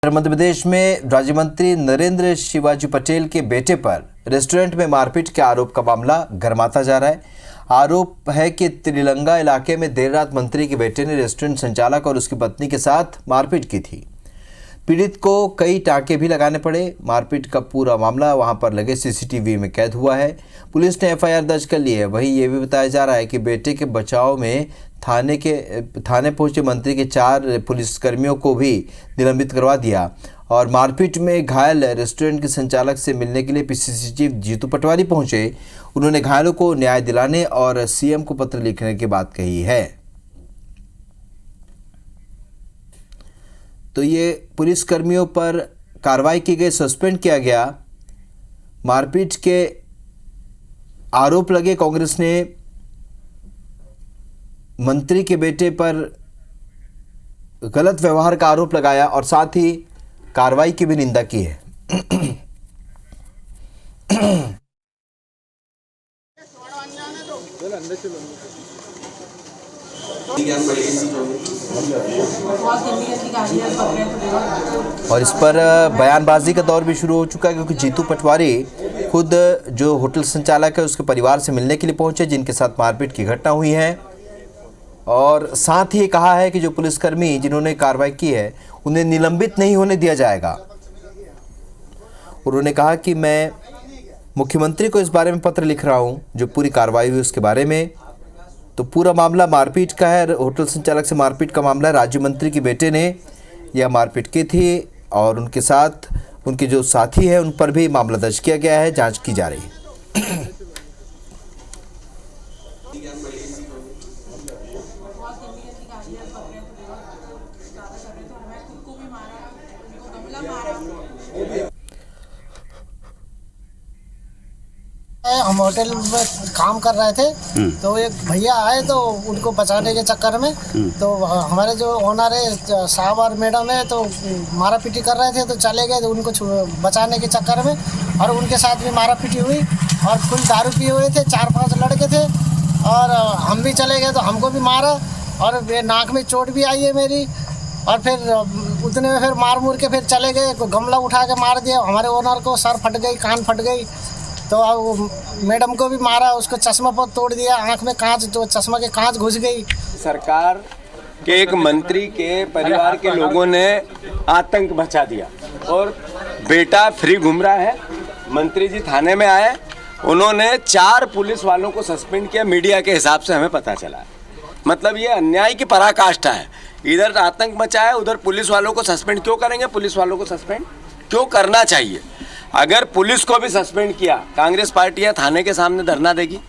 मध्य प्रदेश में राज्य मंत्री नरेंद्र शिवाजी पटेल के बेटे पर रेस्टोरेंट में मारपीट के आरोप का मामला गरमाता जा रहा है। आरोप है कि त्रिलंगा इलाके में देर रात मंत्री के बेटे ने रेस्टोरेंट संचालक और उसकी पत्नी के साथ मारपीट की थी। पीड़ित को कई टाँके भी लगाने पड़े। मारपीट का पूरा मामला वहां पर लगे सीसीटीवी में कैद हुआ है। पुलिस ने एफआईआर दर्ज कर ली है। वहीं ये भी बताया जा रहा है कि बेटे के बचाव में थाने पहुंचे मंत्री के 4 पुलिसकर्मियों को भी निलंबित करवा दिया। और मारपीट में घायल रेस्टोरेंट के संचालक से मिलने के लिए पीसीसी चीफ जीतू पटवारी पहुंचे। उन्होंने घायलों को न्याय दिलाने और सीएम को पत्र लिखने की बात कही है। तो ये पुलिसकर्मियों पर कार्रवाई की गई, सस्पेंड किया गया। मारपीट के आरोप लगे। कांग्रेस ने मंत्री के बेटे पर गलत व्यवहार का आरोप लगाया और साथ ही कार्रवाई की भी निंदा की है। और इस पर बयानबाजी का दौर भी शुरू हो चुका है, क्योंकि जीतू पटवारी खुद जो होटल संचालक है उसके परिवार से मिलने के लिए पहुंचे, जिनके साथ मारपीट की घटना हुई है। और साथ ही कहा है कि जो पुलिसकर्मी जिन्होंने कार्रवाई की है उन्हें निलंबित नहीं होने दिया जाएगा। उन्होंने कहा कि मैं मुख्यमंत्री को इस बारे में पत्र लिख रहा हूं, जो पूरी कार्रवाई हुई उसके बारे में। तो पूरा मामला मारपीट का है। होटल संचालक से मारपीट का मामला। राज्य मंत्री के बेटे ने यह मारपीट की थी और उनके साथ उनके जो साथी हैं उन पर भी मामला दर्ज किया गया है। जांच की जा रही है। हम होटल में काम कर रहे थे तो एक भैया आए तो उनको बचाने के चक्कर में तो हमारे जो ओनर है साहब और मैडम है तो मारा पीटी कर रहे थे, तो चले गए तो उनको बचाने के चक्कर में और उनके साथ भी मारा पीटी हुई और कुल दारू पिए हुए थे। 4-5 लड़के थे और हम भी चले गए तो हमको भी मारा और नाक में चोट भी आई है मेरी। और फिर उतने में फिर मार मुर के फिर चले गए। गमला उठा के मार दिया हमारे ओनर को, सर फट गई, कान फट गई। तो मैडम को भी मारा, उसको चश्मा पर तोड़ दिया, आंख में कांच, जो चश्मा के कांच घुस गई। सरकार के एक मंत्री के परिवार के लोगों ने आतंक मचा दिया और बेटा फ्री घूम रहा है। मंत्री जी थाने में आए, उन्होंने 4 पुलिस वालों को सस्पेंड किया। मीडिया के हिसाब से हमें पता चला। मतलब ये अन्याय की पराकाष्ठा है। इधर आतंक मचा है, उधर पुलिस वालों को सस्पेंड क्यों करेंगे? पुलिस वालों को सस्पेंड क्यों करना चाहिए? अगर पुलिस को भी सस्पेंड किया, कांग्रेस पार्टियां थाने के सामने धरना देगी।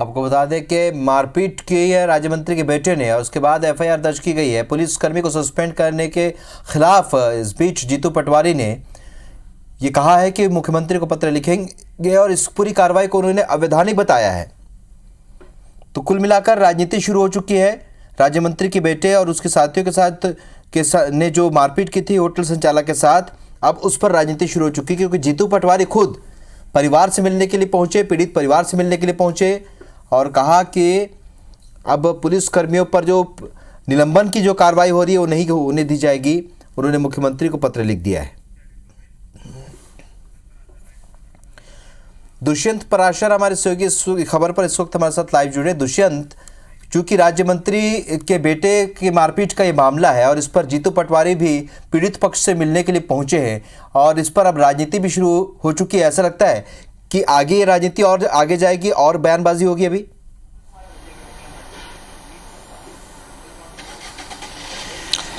आपको बता दें कि मारपीट की है राज्य मंत्री के बेटे ने और उसके बाद एफआईआर दर्ज की गई है। पुलिसकर्मी को सस्पेंड करने के खिलाफ इस बीच जीतू पटवारी ने ये कहा है कि मुख्यमंत्री को पत्र लिखेंगे और इस पूरी कार्रवाई को उन्होंने अवैधानिक बताया है। तो कुल मिलाकर राजनीति शुरू हो चुकी है। राज्य मंत्री के बेटे और उसके साथियों के साथ ने जो मारपीट की थी होटल संचालक के साथ, अब उस पर राजनीति शुरू हो चुकी है, क्योंकि जीतू पटवारी खुद परिवार से मिलने के लिए पहुंचे, पीड़ित परिवार से मिलने के लिए पहुंचे और कहा कि अब पुलिसकर्मियों पर जो निलंबन की जो कार्रवाई हो रही है वो नहीं होने दी जाएगी। उन्होंने मुख्यमंत्री को पत्र लिख दिया है। दुष्यंत पराशर हमारे सहयोगी खबर पर इस वक्त हमारे साथ लाइव जुड़े। दुष्यंत, चूंकि राज्य मंत्री के बेटे की मारपीट का ये मामला है और इस पर जीतू पटवारी भी पीड़ित पक्ष से मिलने के लिए पहुंचे हैं और इस पर अब राजनीति भी शुरू हो चुकी है, ऐसा लगता है कि आगे ये राजनीति और आगे जाएगी और बयानबाजी होगी अभी?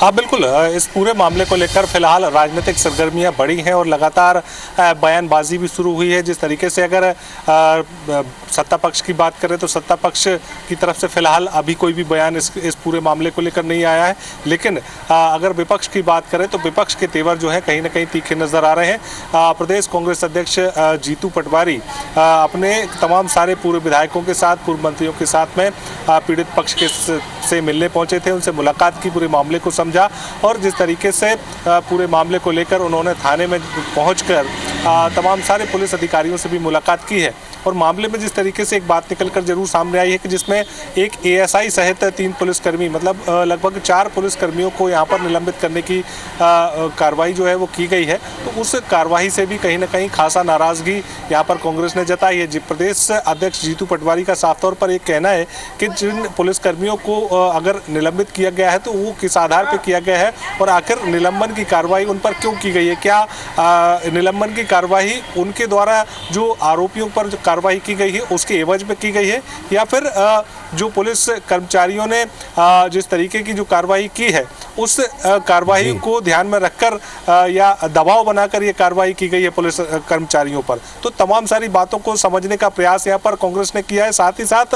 हाँ बिल्कुल, इस पूरे मामले को लेकर फिलहाल राजनीतिक सरगर्मियां बढ़ी हैं और लगातार बयानबाजी भी शुरू हुई है। जिस तरीके से अगर सत्ता पक्ष की बात करें तो सत्ता पक्ष की तरफ से फिलहाल अभी कोई भी बयान इस पूरे मामले को लेकर नहीं आया है, लेकिन अगर विपक्ष की बात करें तो विपक्ष के तेवर जो है कहीं ना कहीं तीखे नजर आ रहे हैं। प्रदेश कांग्रेस अध्यक्ष जीतू पटवारी अपने तमाम सारे पूर्व विधायकों के साथ, पूर्व मंत्रियों के साथ में पीड़ित पक्ष से मिलने पहुंचे थे, उनसे मुलाकात की, पूरे मामले को समझा और जिस तरीके से पूरे मामले को लेकर उन्होंने थाने में पहुंचकर तमाम सारे पुलिस अधिकारियों से भी मुलाकात की है। और मामले में जिस तरीके से एक बात निकलकर जरूर सामने आई है कि जिसमें एक एएसआई सहित 3 पुलिसकर्मी, मतलब लगभग 4 पुलिसकर्मियों को यहाँ पर निलंबित करने की कार्रवाई जो है वो की गई है। तो उस कार्रवाई से भी कहीं ना कहीं खासा नाराजगी यहाँ पर कांग्रेस ने जताई है। प्रदेश अध्यक्ष जीतू पटवारी का साफ तौर पर एक कहना है कि जिन पुलिसकर्मियों को अगर निलंबित किया गया है तो वो किस आधार पर किया गया है और आखिर निलंबन की कार्रवाई उन पर क्यों की गई है। क्या निलंबन की कार्रवाई उनके द्वारा जो आरोपियों पर जो कार्रवाई की गई है उसके एवज में की गई है, या फिर जो पुलिस कर्मचारियों ने जिस तरीके की जो कार्रवाई की है उस कार्रवाई को ध्यान में रखकर या दबाव बनाकर ये कार्रवाई की गई है पुलिस कर्मचारियों पर। तो तमाम सारी बातों को समझने का प्रयास यहाँ पर कांग्रेस ने किया है। साथ ही साथ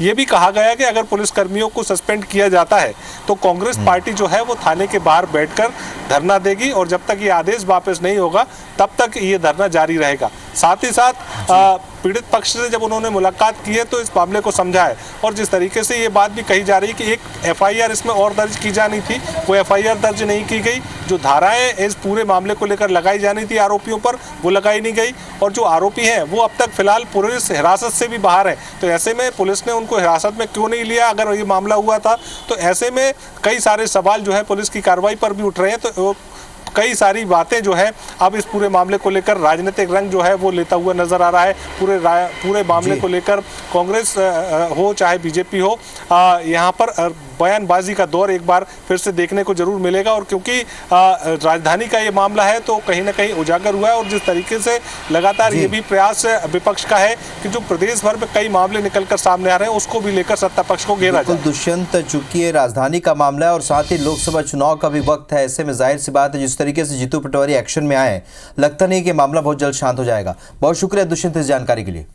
ये भी कहा गया है कि अगर पुलिसकर्मियों को सस्पेंड किया जाता है तो कांग्रेस पार्टी जो है वो थाने के बाहर बैठकर धरना देगी और जब तक ये आदेश वापस नहीं होगा तब तक ये धरना जारी रहेगा। साथ ही साथ पीड़ित पक्ष से जब उन्होंने मुलाकात की है तो इस मामले को समझा है और जिस तरीके से ये बात भी कही जा रही है कि एक एफआईआर इसमें और दर्ज की जानी थी, वो एफआईआर दर्ज नहीं की गई। जो धाराएं इस पूरे मामले को लेकर लगाई जानी थी आरोपियों पर वो लगाई नहीं गई और जो आरोपी हैं वो अब तक फिलहाल पुलिस हिरासत से भी बाहर है। तो ऐसे में पुलिस ने उनको हिरासत में क्यों नहीं लिया अगर ये मामला हुआ था? तो ऐसे में कई सारे सवाल जो है पुलिस की कार्रवाई पर भी उठ रहे हैं। तो कई सारी बातें जो है अब इस पूरे मामले को लेकर राजनीतिक रंग जो है वो लेता हुआ नजर आ रहा है। पूरे मामले को लेकर कांग्रेस हो चाहे बीजेपी हो, यहाँ पर बयानबाजी का दौर एक बार फिर से देखने को जरूर मिलेगा। और क्योंकि राजधानी का ये मामला है तो कहीं ना कहीं उजागर हुआ है और जिस तरीके से लगातार ये भी प्रयास विपक्ष का है कि जो प्रदेश भर में कई मामले निकलकर सामने आ रहे हैं उसको भी लेकर सत्ता पक्ष को घेरा जाए। दुष्यंत, चूंकि ये राजधानी का मामला है और साथ ही लोकसभा चुनाव का भी वक्त है, ऐसे में जाहिर सी बात है जिस तरीके से जीतू पटवारी एक्शन में आए, लगता नहीं कि मामला बहुत जल्द शांत हो जाएगा। बहुत शुक्रिया दुष्यंत इस जानकारी के लिए।